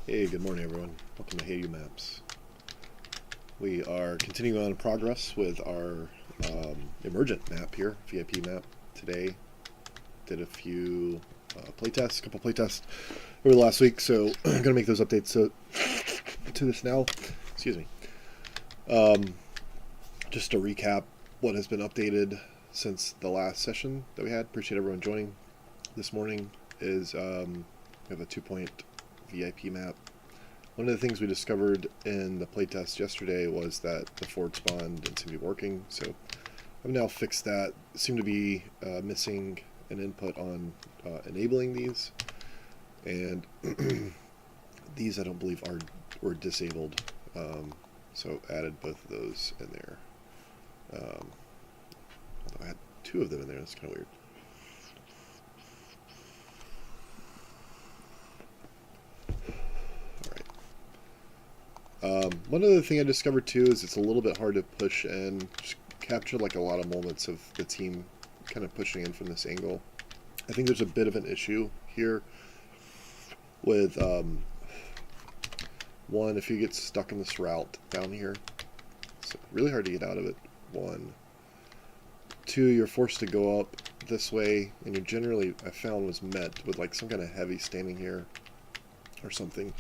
Hey, good morning everyone. Welcome to Hey You Maps. We are continuing on progress with our emergent map here, VIP map. Today, did a few playtests, a couple playtests over the last week, so I'm going to make those updates to this now. Excuse me. Just to recap what has been updated since the last session that we had. Appreciate everyone joining. This morning is we have a 2-point VIP map. One of the things we discovered in the playtest yesterday was that the forward spawn didn't seem to be working, so I've now fixed that. Seem to be missing an input on enabling these, and these I don't believe were disabled, so added both of those in there. Although I had 2 of them in there, that's kind of weird. One other thing I discovered too is it's a little bit hard to push and just capture like a lot of moments of the team kind of pushing in from this angle. I think there's a bit of an issue here with one, if you get stuck in this route down here, it's really hard to get out of it. 1, 2, you're forced to go up this way, and you generally, I found, was met with like some kind of heavy standing here or something.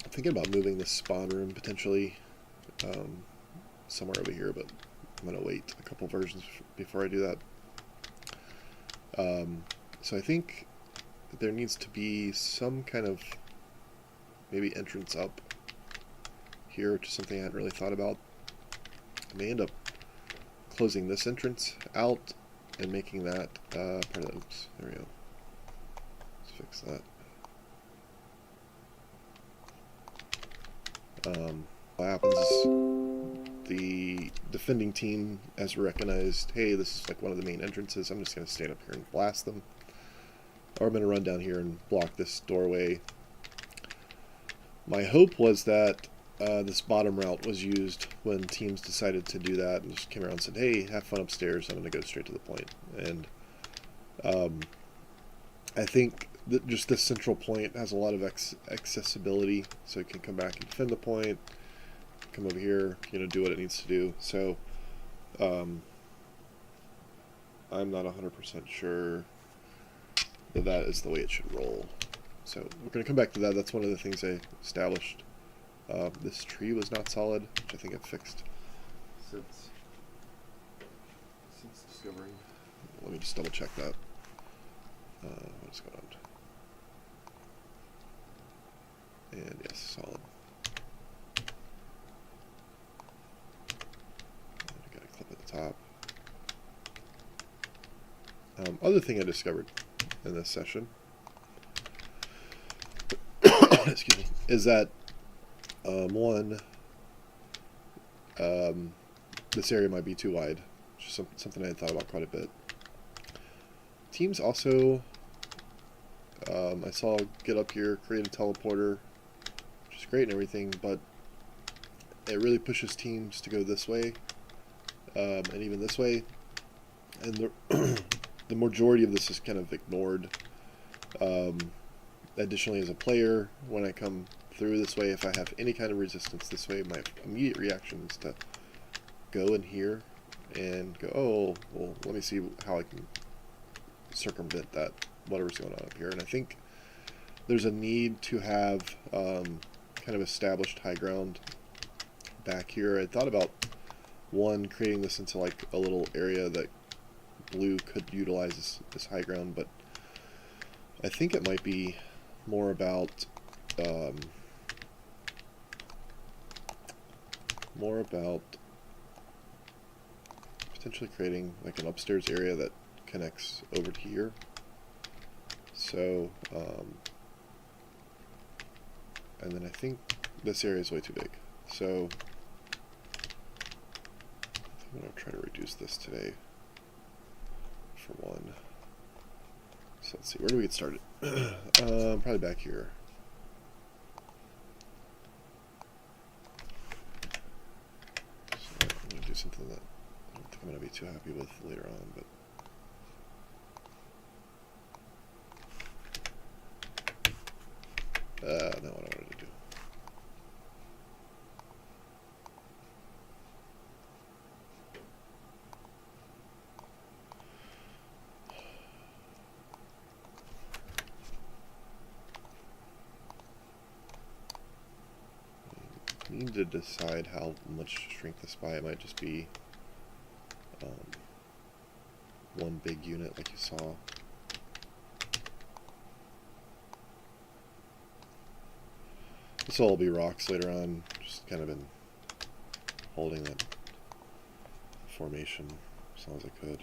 I'm thinking about moving this spawn room potentially somewhere over here, but I'm going to wait a couple versions before I do that. So I think there needs to be some kind of maybe entrance up here, which is something I hadn't really thought about. I may end up closing this entrance out and making that part of the, oops, there we go. Let's fix that. What happens is the defending team has recognized, hey, this is like one of the main entrances. I'm just going to stand up here and blast them. Or I'm going to run down here and block this doorway. My hope was that this bottom route was used when teams decided to do that and just came around and said, hey, have fun upstairs. I'm going to go straight to the point. And I think that just this central point has a lot of accessibility, so it can come back and defend the point, come over here, do what it needs to do. So I'm not 100% sure that that is the way it should roll. So we're going to come back to that. That's one of the things I established. This tree was not solid, which I think I've fixed since discovering. Let me just double check that. What's going on? And yes, solid. I got a clip at the top. Other thing I discovered in this session, excuse me, is that one, this area might be too wide. Just something I had thought about quite a bit. Teams also, I saw get up here, create a teleporter, which is great and everything, but it really pushes teams to go this way, and even this way, and the majority of this is kind of ignored. Additionally, as a player, when I come through this way, if I have any kind of resistance this way, my immediate reaction is to go in here and go, oh, well, let me see how I can circumvent that, whatever's going on up here. And I think there's a need to have kind of established high ground back here. I thought about, one, creating this into like a little area that blue could utilize this high ground, but I think it might be more about potentially creating like an upstairs area that connects over to here. So and then I think this area is way too big, so I'm going to try to reduce this today for one. So let's see, where do we get started? Probably back here. So I'm going to do something that I don't think I'm going to be too happy with later on, but Not what I wanted to do. I need to decide how much to shrink this by. It might just be one big unit like you saw. This will all be rocks later on, just kind of been holding that formation as long as I could.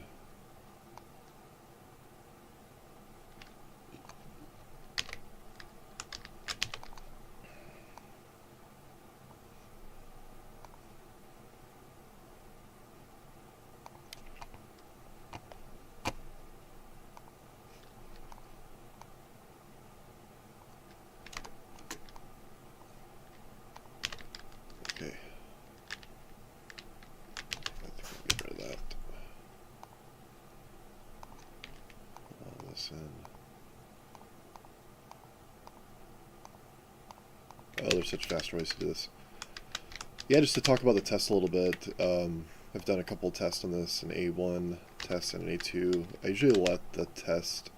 Oh, there's such faster ways to do this. Yeah, just to talk about the test a little bit. I've done a couple of tests on this, an A1 test and an A2. I usually let the test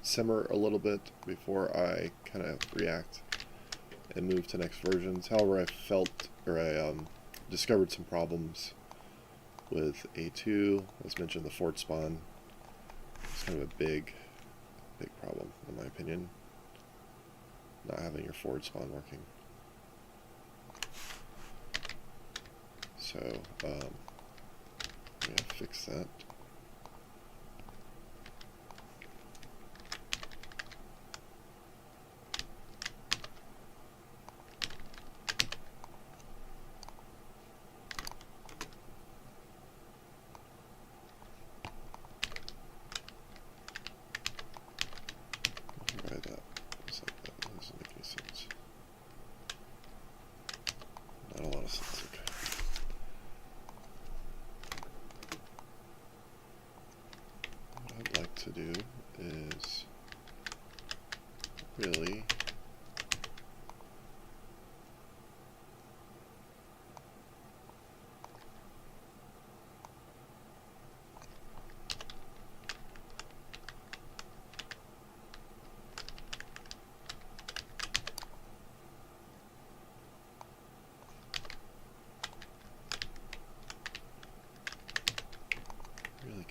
simmer a little bit before I kind of react and move to next versions. However, I discovered some problems with A2. As mentioned, the forward spawn. It's kind of a big problem, in my opinion. Not having your forward spawn working. So, I'm going to fix that. To do is really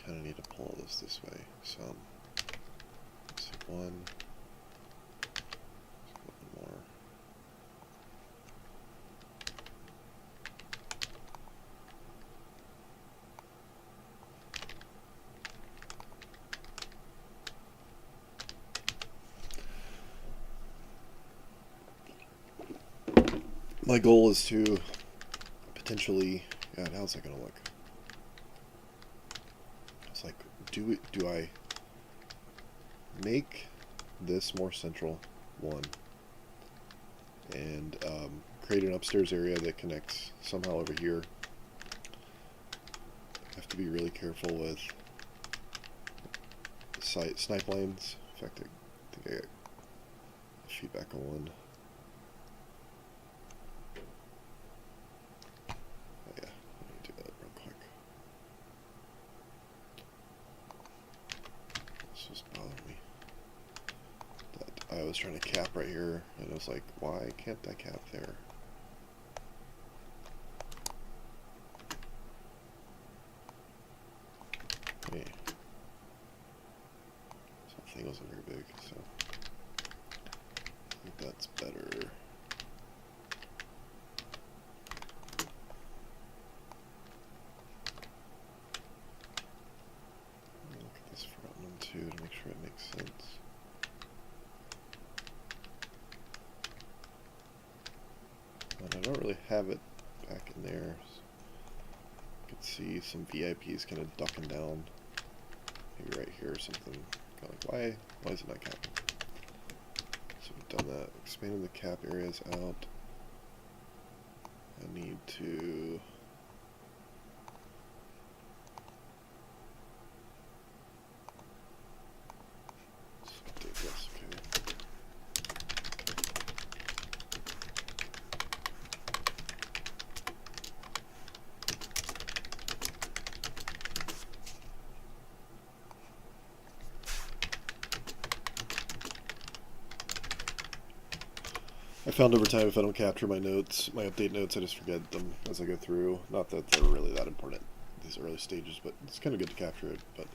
kind of need to pull this way some. Let's see, one more. My goal is to potentially, God, how's that gonna look? It's like, do I make this more central, one, and create an upstairs area that connects somehow over here. I have to be really careful with snipe lanes. In fact, I think I got feedback on one. Oh yeah, let me do that real quick. This was bothering me. I was trying to cap right here, and I was like, why can't I cap there? Hey. This whole thing wasn't very big, so I think that's better. Look at this front one too to make sure it makes sense. And I don't really have it back in there. You can see some VIPs kind of ducking down. Maybe right here or something. Kind of like, why is it not capping? So we've done that. Expanding the cap areas out. I need to... Let's update this, okay. found over time, if I don't capture my notes, my update notes, I just forget them as I go through. Not that they're really that important these early stages, but it's kind of good to capture it. But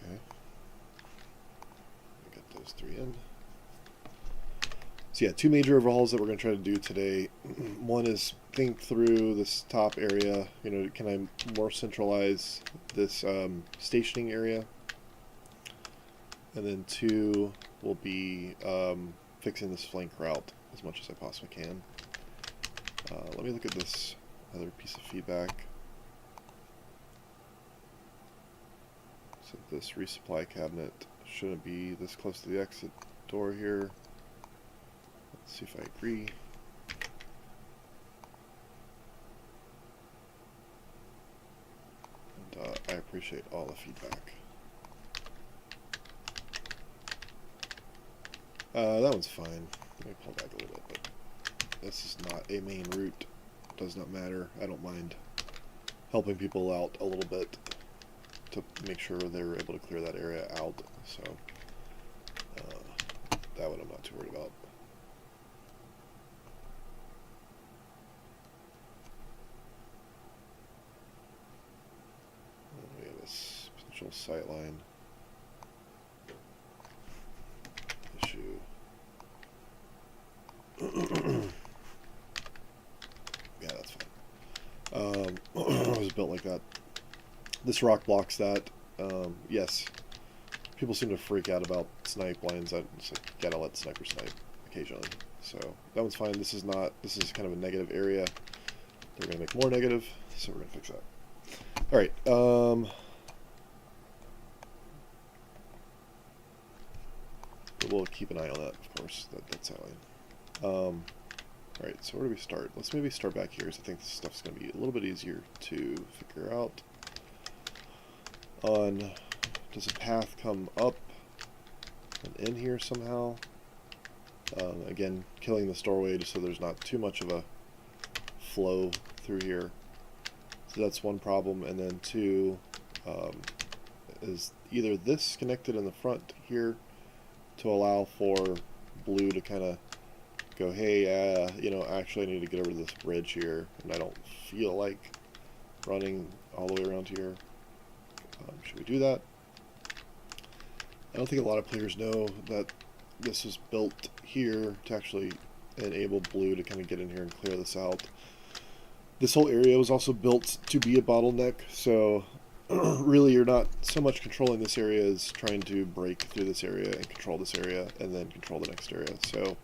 okay, get those three in. So yeah, two major overhauls that we're going to try to do today. One is think through this top area. You know, can I more centralize this stationing area? And then two will be fixing this flank route as much as I possibly can. Let me look at this other piece of feedback. So this resupply cabinet shouldn't be this close to the exit door here. Let's see if I agree. And I appreciate all the feedback. That one's fine. Let me pull back a little bit, but this is not a main route. Does not matter. I don't mind helping people out a little bit to make sure they're able to clear that area out. So that one I'm not too worried about. We have a potential sightline issue. Yeah, that's fine. It was built like that. This rock blocks that. Yes, people seem to freak out about snipe lines. I just like, gotta let sniper snipe occasionally. So that one's fine. This is not. This is kind of a negative area. They're gonna make more negative, so we're gonna fix that. All right. We'll keep an eye on that, of course. That's how Alright, so where do we start? Let's maybe start back here, because I think this stuff's going to be a little bit easier to figure out. Does a path come up and in here somehow? Again, killing this doorway just so there's not too much of a flow through here. So that's one problem, and then two, is either this connected in the front here to allow for blue to kind of go, hey, you know, actually I need to get over this bridge here, and I don't feel like running all the way around here. Should we do that? I don't think a lot of players know that this was built here to actually enable blue to kind of get in here and clear this out. This whole area was also built to be a bottleneck, so really you're not so much controlling this area as trying to break through this area and control this area and then control the next area. So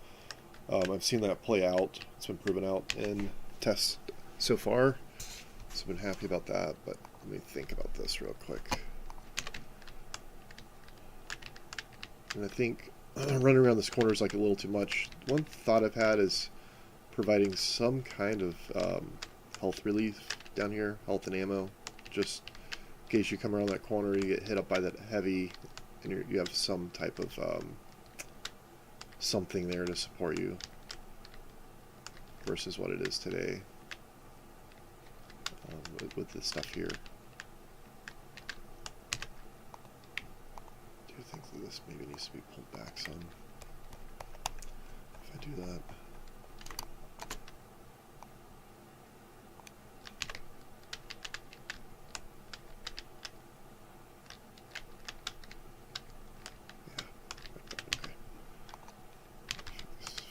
I've seen that play out. It's been proven out in tests so far, so I've been happy about that. But let me think about this real quick. And I think running around this corner is like a little too much. One thought I've had is providing some kind of health relief down here, health and ammo, just in case you come around that corner and you get hit up by that heavy, and you have some type of something there to support you versus what it is today with this stuff here. Do you think that this maybe needs to be pulled back some? If I do that.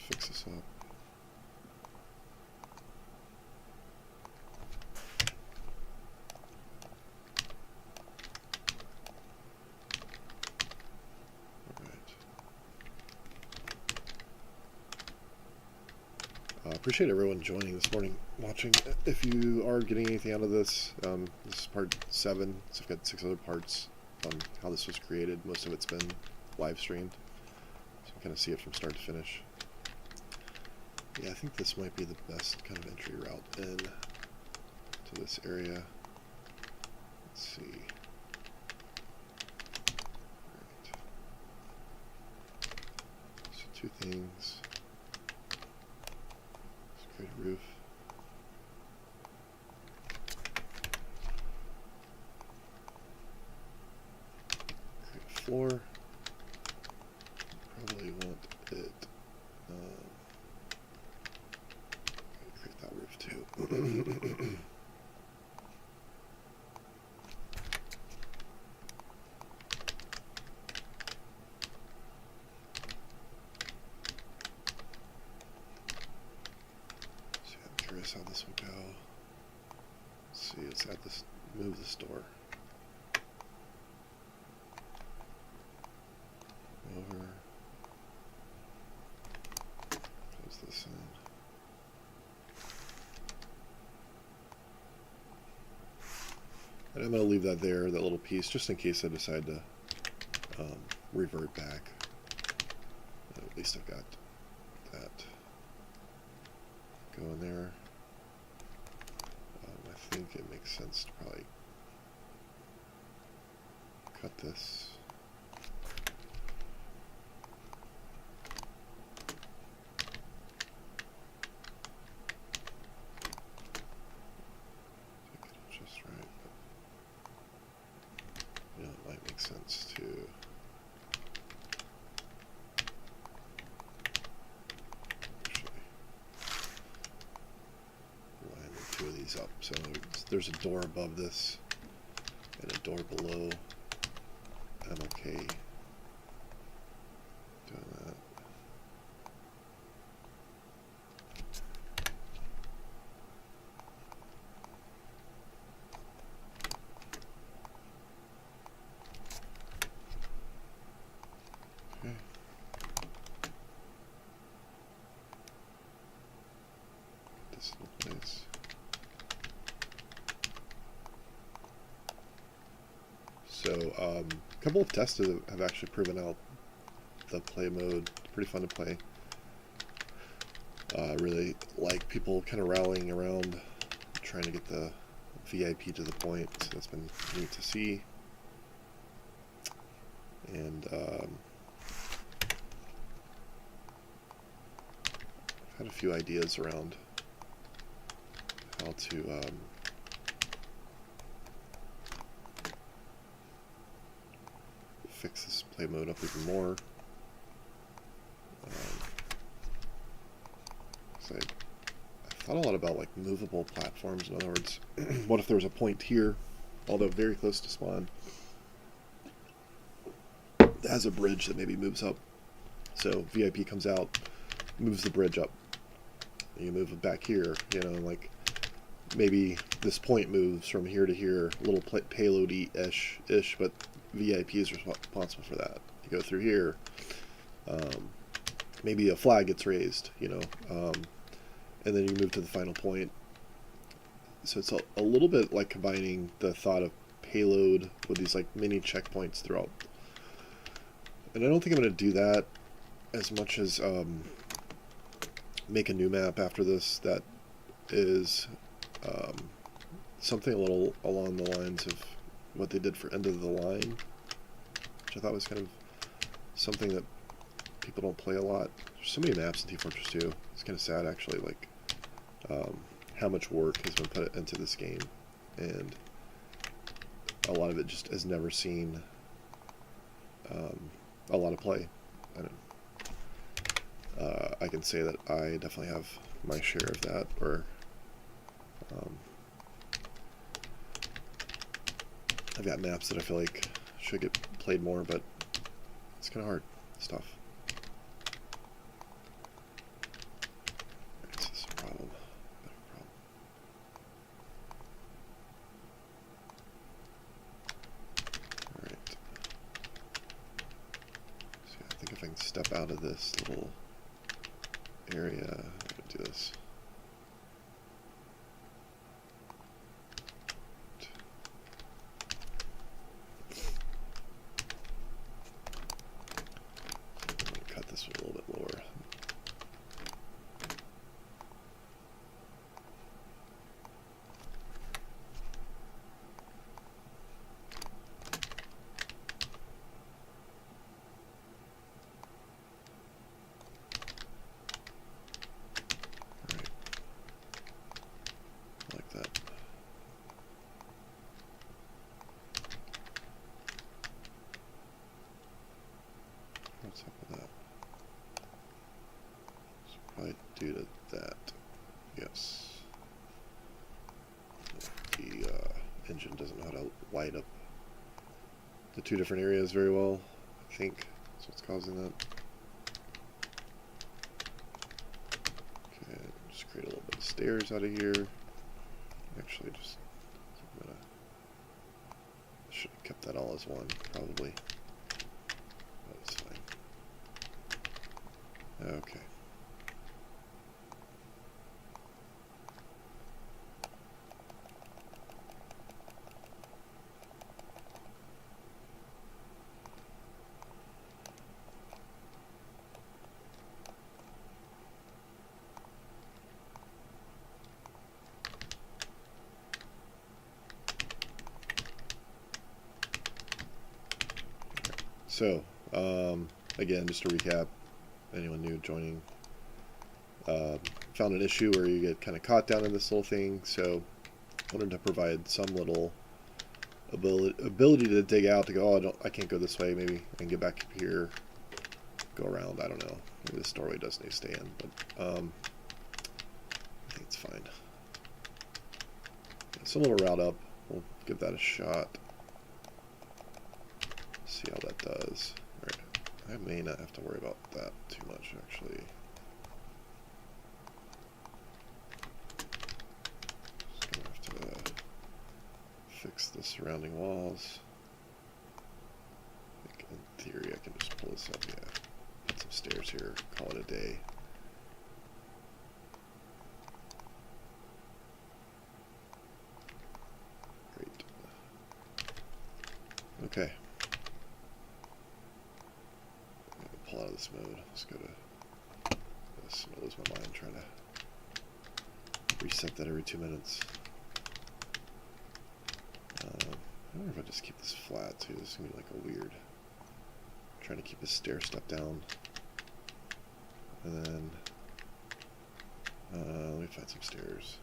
Fix this up. Appreciate everyone joining this morning, watching. If you are getting anything out of this, this is part 7, so I've got 6 other parts on how this was created. Most of it's been live streamed, so you kind of see it from start to finish. Yeah, I think this might be the best kind of entry route in to this area. Let's see. Right. So Two things. Let's create a roof. Create a floor. Probably want it. Create that roof too. How this will go. Let's see, let's add this, move this door over, close this in. And I'm going to leave that there, that little piece, just in case I decide to revert back. At least I've got that going there. I think it makes sense to probably cut this. Take it just right, but you know, it might make sense to two of these up. So there's a door above this and a door below. I'm okay doing that. Okay. Put this in place. So a couple of tests have actually proven out the play mode. It's pretty fun to play. Really like people kind of rallying around trying to get the VIP to the point. So that's been neat to see. And I've had a few ideas around how to fix this play mode up even more. So I thought a lot about like movable platforms. In other words, what if there was a point here, although very close to spawn, that has a bridge that maybe moves up. So VIP comes out, moves the bridge up. You move it back here, you know, like maybe this point moves from here to here, a little payload-ish, but VIP is responsible for that. You go through here, maybe a flag gets raised, you know, and then you move to the final point. So it's a little bit like combining the thought of payload with these like mini checkpoints throughout. And I don't think I'm going to do that as much as make a new map after this that is something a little along the lines of what they did for End of the Line, which I thought was kind of something that people don't play a lot. There's so many maps in Team Fortress 2. It's kind of sad, actually, like how much work has been put into this game, and a lot of it just has never seen a lot of play. I can say that I definitely have my share of that, or I've got maps that I feel like should get played more, but it's kind of hard stuff. This is a problem. Alright. So I think if I can step out of this little area, I'm going to do this. This a little bit lower. due to that. Yes. The engine doesn't know how to light up the two different areas very well, I think. That's what's causing that. Okay, just create a little bit of stairs out of here. Actually, just should have kept that all as one, probably. That's fine. Okay. So, again, just to recap, anyone new joining, found an issue where you get kind of caught down in this little thing, so wanted to provide some little ability to dig out, to go, oh, I can't go this way, maybe I can get back up here, go around, I don't know, maybe this doorway does need to stay in, but I think it's fine. Some little route up, we'll give that a shot. See how that does. Alright, I may not have to worry about that too much, actually. Just gonna have to fix the surrounding walls. I think in theory I can just pull this up, yeah. Put some stairs here, call it a day. Great. Okay. Pull out of this mode. Let's go to this. I lose my mind trying to reset that every 2 minutes. I wonder if I just keep this flat too. This is gonna be like a weird. I'm trying to keep this stair step down, and then let me find some stairs.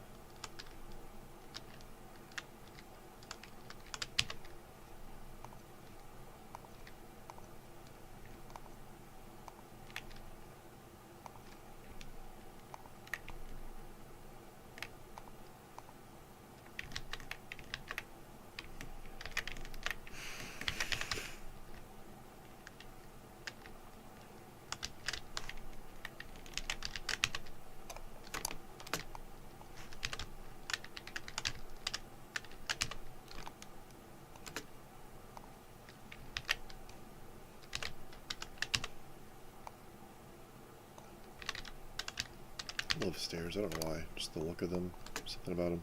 I love stairs. I don't know why. Just the look of them. Something about them.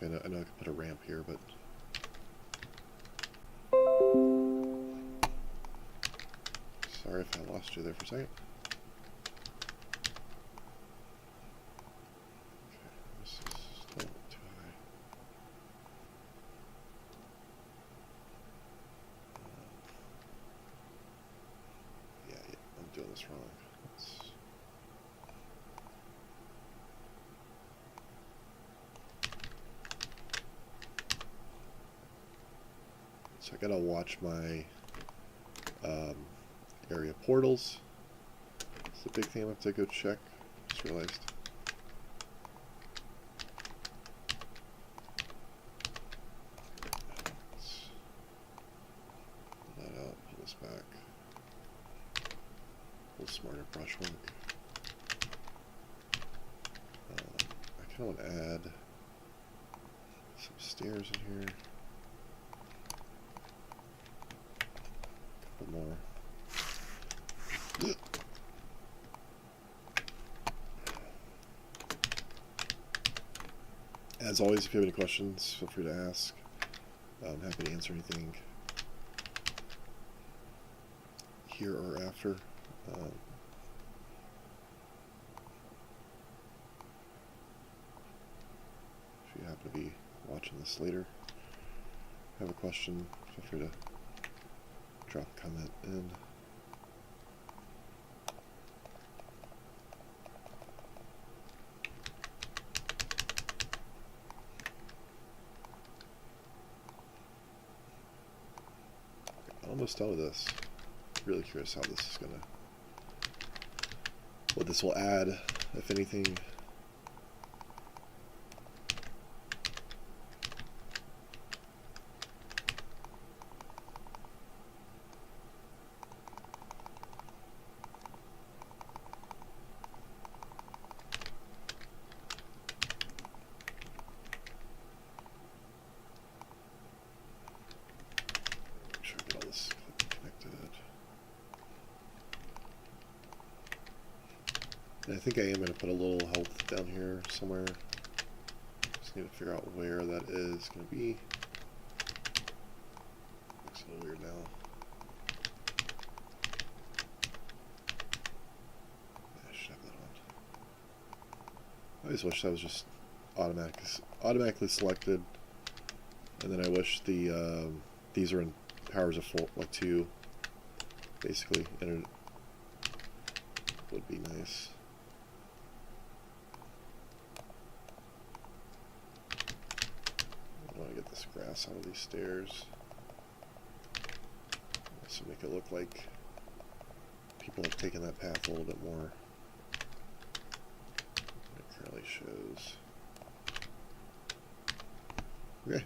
I know I could put a ramp here, but sorry if I lost you there for a second. Okay, this is still too high. Yeah, I'm doing this wrong. So I gotta watch my area portals. It's a big thing I have to go check. Just realized. Let's pull that out, pull this back. A little smarter brushwork. I kind of want to add some stairs in here. More. As always, if you have any questions, feel free to ask. I'm happy to answer anything here or after. If you happen to be watching this later, have a question, feel free to drop a comment in. Almost done with this. Really curious how this is gonna what this will add, if anything. And I think I am going to put a little health down here somewhere. Just need to figure out where that is going to be. Looks a little weird now. Yeah, I should have that on. I just wish that was just automatically selected. And then I wish the these are in powers of 4, like 2, basically, and it would be nice. I want to get this grass out of these stairs. So make it look like people have taken that path a little bit more. It currently shows. Okay.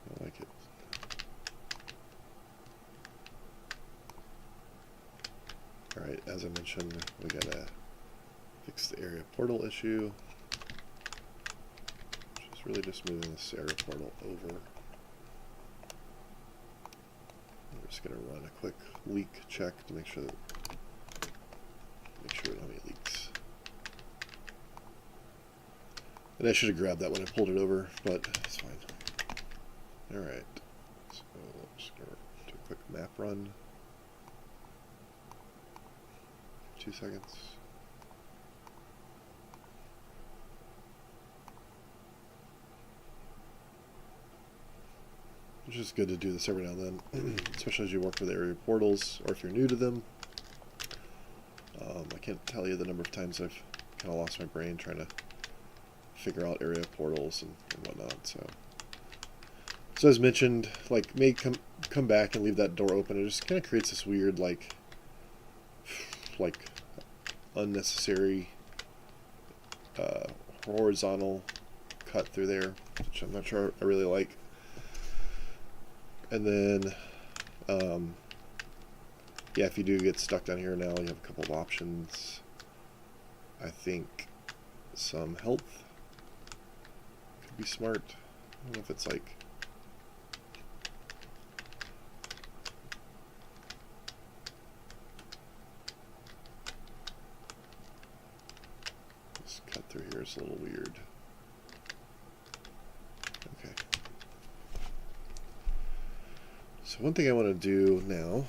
I like it. Alright, as I mentioned, we gotta fix the area portal issue. Which is really just moving this area portal over. We're just gonna run a quick leak check to make sure we don't have any leaks. And I should have grabbed that when I pulled it over, but it's fine. Alright, so I'm just going to do a quick map run. 2 seconds. Which is good to do this every now and then, especially as you work with area portals, or if you're new to them. I can't tell you the number of times I've kind of lost my brain trying to figure out area portals and whatnot, so as mentioned, like, may come back and leave that door open. It just kind of creates this weird, like unnecessary horizontal cut through there, which I'm not sure I really like. And then, yeah, if you do get stuck down here now, you have a couple of options. I think some health could be smart. I don't know if it's like this cut through here is a little weird. Okay. So one thing I want to do now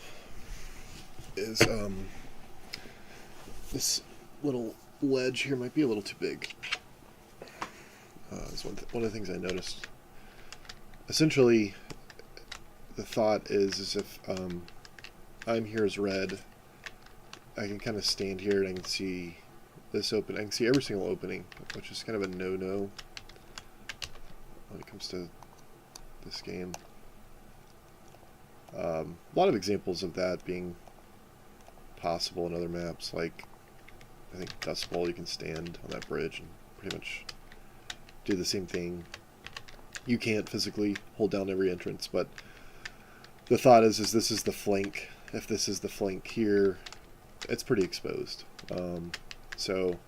is this little ledge here might be a little too big. That's one of the things I noticed. Essentially, the thought is if I'm here as red, I can kind of stand here and I can see this open. I can see every single opening, which is kind of a no-no when it comes to this game. A lot of examples of that being possible in other maps, like I think Dust Bowl, you can stand on that bridge and pretty much do the same thing. You can't physically hold down every entrance, but the thought is this is the flank. If this is the flank here, it's pretty exposed. So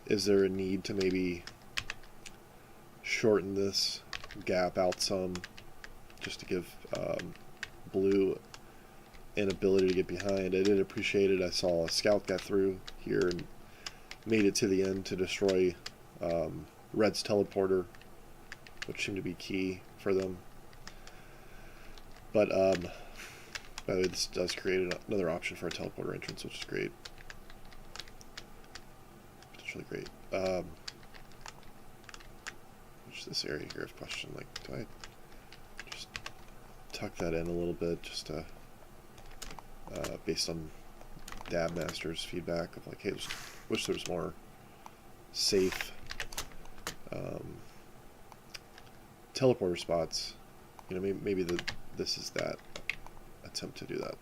is there a need to maybe shorten this gap out some, just to give blue an ability to get behind? I did appreciate it. I saw a scout got through here and made it to the end to destroy red's teleporter, which seemed to be key for them. But by the way, this does create another option for a teleporter entrance, which is great. It's really great. Which is this area here of question, like, do I just tuck that in a little bit, just to based on Dab Master's feedback of like, hey, wish there was more safe teleporter spots. You know, maybe this is that attempt to do that.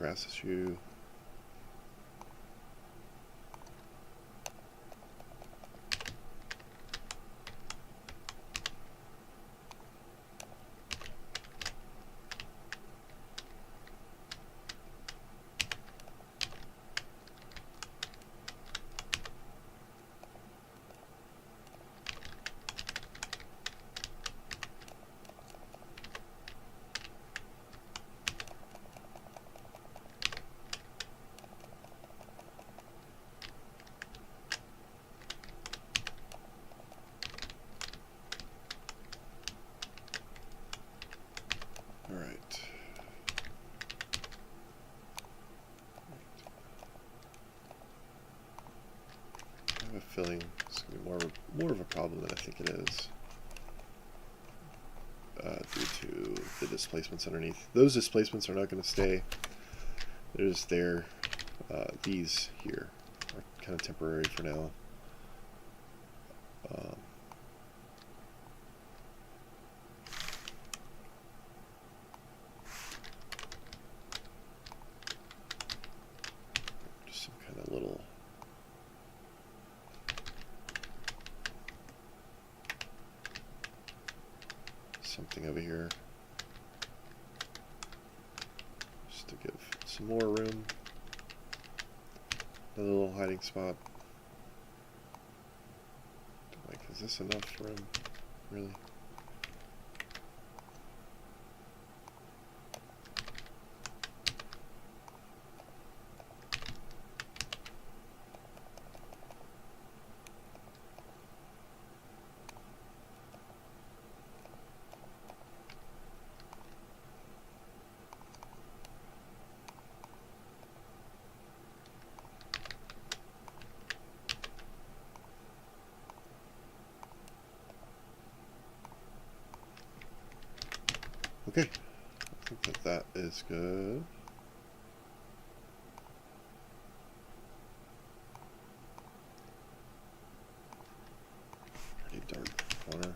grass issue. Alright. I have a feeling it's going to be more of a problem than I think it is. Due to the displacements underneath. Those displacements are not going to stay. They're just there. These here are kind of temporary for now. Just some kind of little something over here, just to give some more room. Another little hiding spot. Like, is this enough room? Really? Okay, I think that is good. Pretty dark corner.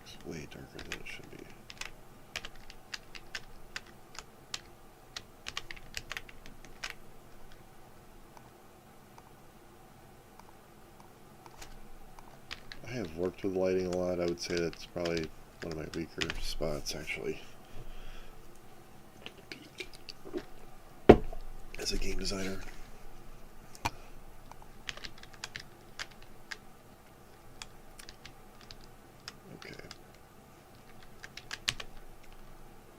It's way darker than it should be. I have worked with lighting a lot. I would say that's probably one of my weaker spots, actually, as a game designer. Okay.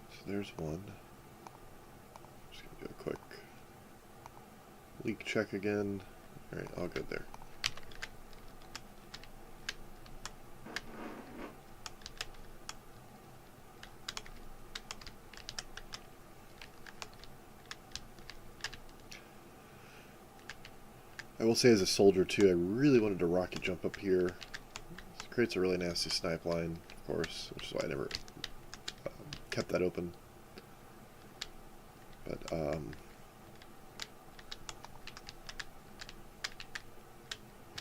So there's one. Just gonna do a quick leak check again. Alright, all good there. I will say, as a soldier too, I really wanted to rocket jump up here. It creates a really nasty snipe line, of course, which is why I never kept that open. But I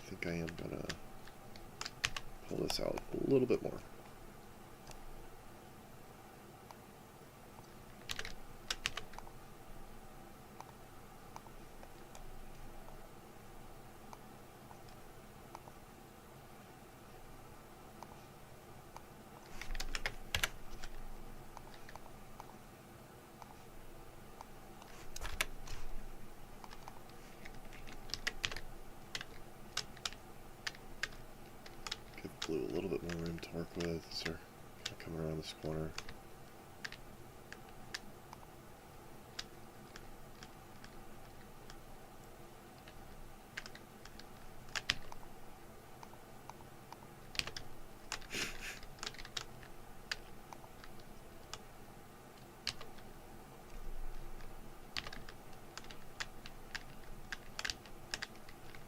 think I am gonna pull this out a little bit more. Blue a little bit more room to work with, so kind of coming around this corner.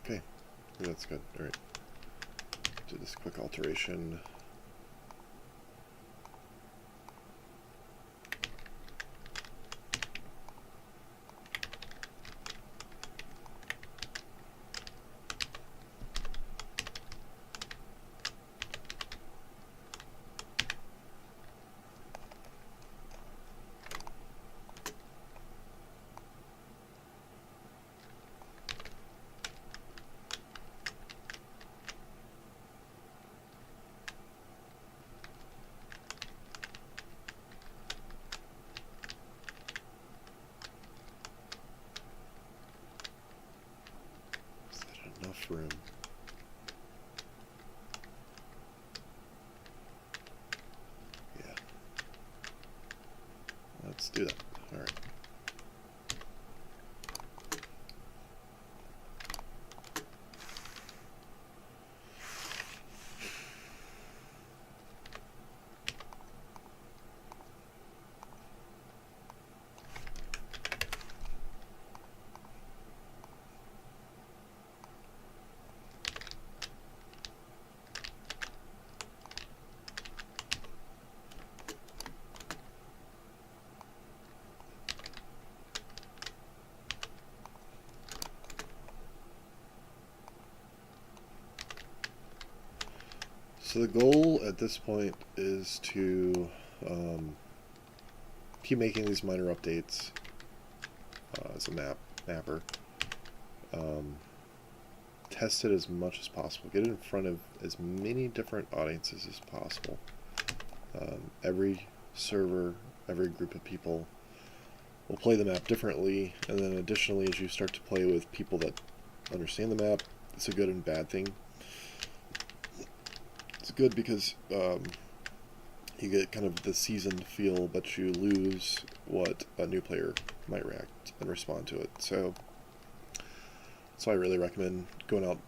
Okay, that's good. All right. Do this quick alteration. enough room. Yeah. Let's do that. Alright. So the goal at this point is to keep making these minor updates as a mapper. Test it as much as possible. Get it in front of as many different audiences as possible. Every server, every group of people will play the map differently, and then additionally, as you start to play with people that understand the map, it's a good and bad thing. It's good because you get kind of the seasoned feel, but you lose what a new player might react and respond to it. So I really recommend going out,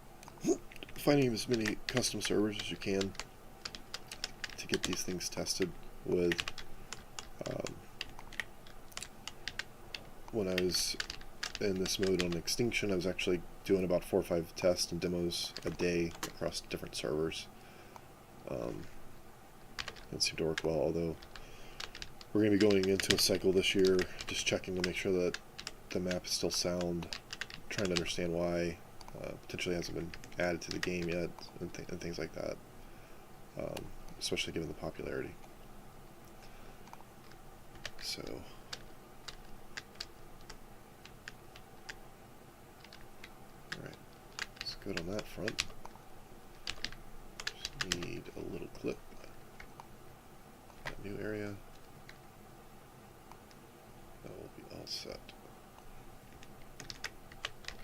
finding as many custom servers as you can to get these things tested with. When I was in this mode on Extinction, I was actually doing about 4 or 5 tests and demos a day across different servers. It seemed to work well, although we're going to be going into a cycle this year, just checking to make sure that the map is still sound, trying to understand why potentially hasn't been added to the game yet, and things like that, especially given the popularity. So alright, it's good on that front. Just need a little clip. New area. That will be all set.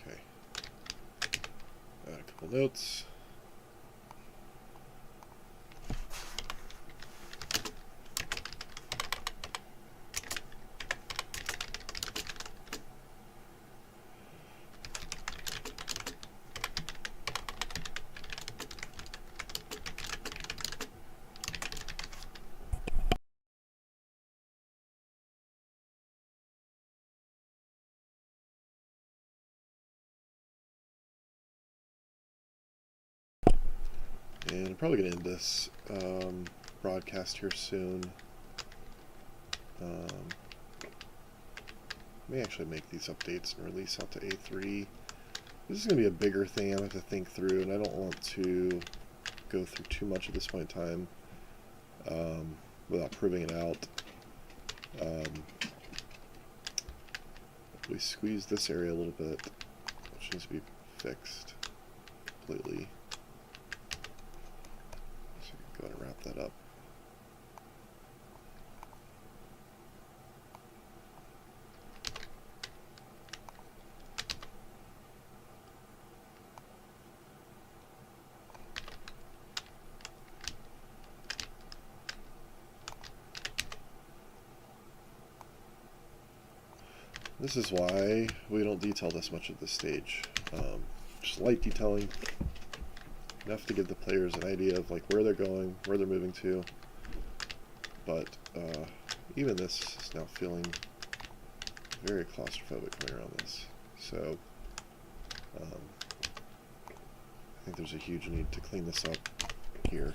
Okay. Add a couple notes. And I'm probably going to end this broadcast here soon. May actually make these updates and release out to A3. This is going to be a bigger thing I have to think through, and I don't want to go through too much at this point in time without proving it out. We squeeze this area a little bit, which needs to be fixed completely. So we can go ahead and wrap that up. This is why we don't detail this much at this stage. Just light detailing, enough to give the players an idea of like where they're going, where they're moving to. But even this is now feeling very claustrophobic coming around this. So I think there's a huge need to clean this up here.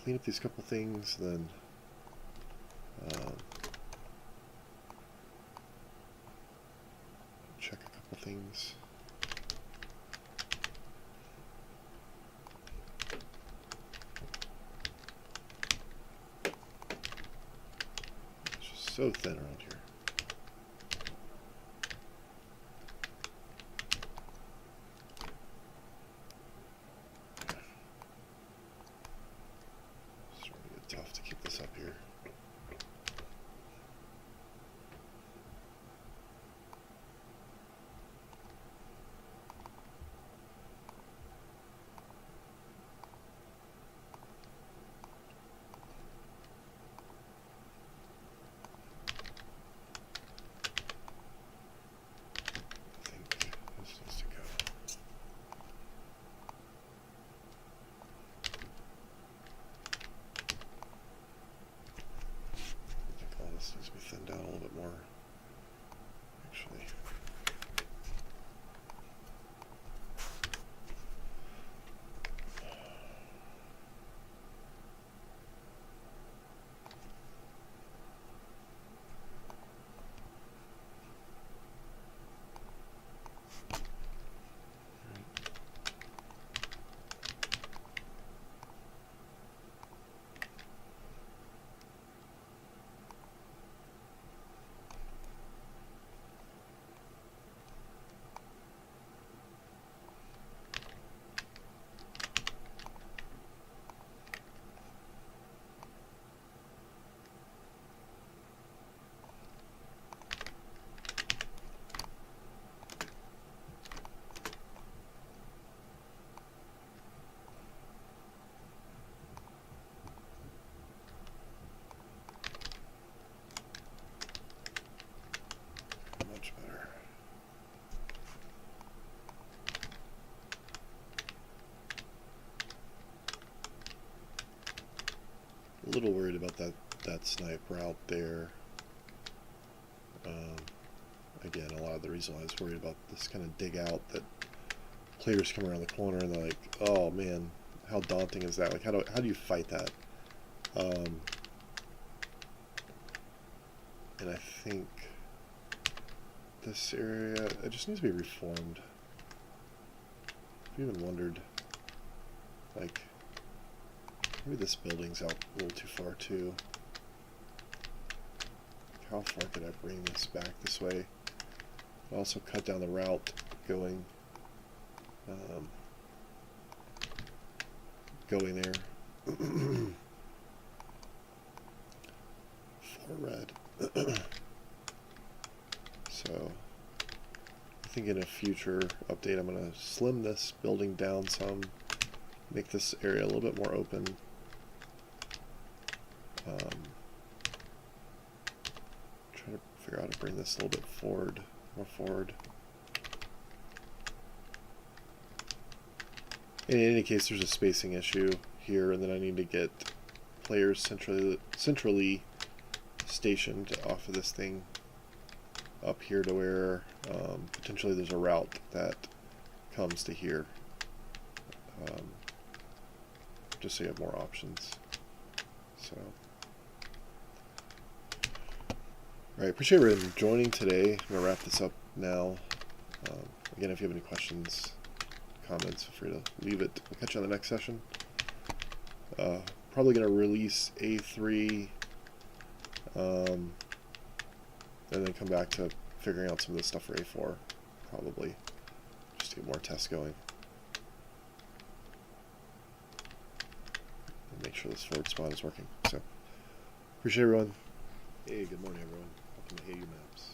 Clean up these couple things, then check a couple things. It's just so thin around here. little worried about that sniper out there. Again, a lot of the reason why I was worried about this kind of dig out, that players come around the corner and they're like, oh man, how daunting is that? Like, how do you fight that? And I think this area, it just needs to be reformed. I've even wondered, like, maybe this building's out a little too far too. How far could I bring this back this way? Also cut down the route going there. For red. So I think in a future update I'm going to slim this building down some, make this area a little bit more open. Try to figure out how to bring this a little bit forward, more forward. In any case, there's a spacing issue here, and then I need to get players centrally stationed off of this thing up here to where potentially there's a route that comes to here, just so you have more options. So, alright, appreciate everyone joining today. I'm going to wrap this up now. Again, if you have any questions, comments, feel free to leave it. We'll catch you on the next session. Probably going to release A3 and then come back to figuring out some of this stuff for A4, probably, just to get more tests going. And make sure this forward spot is working. So, appreciate everyone. Hey, good morning everyone. Welcome to Hey You Maps.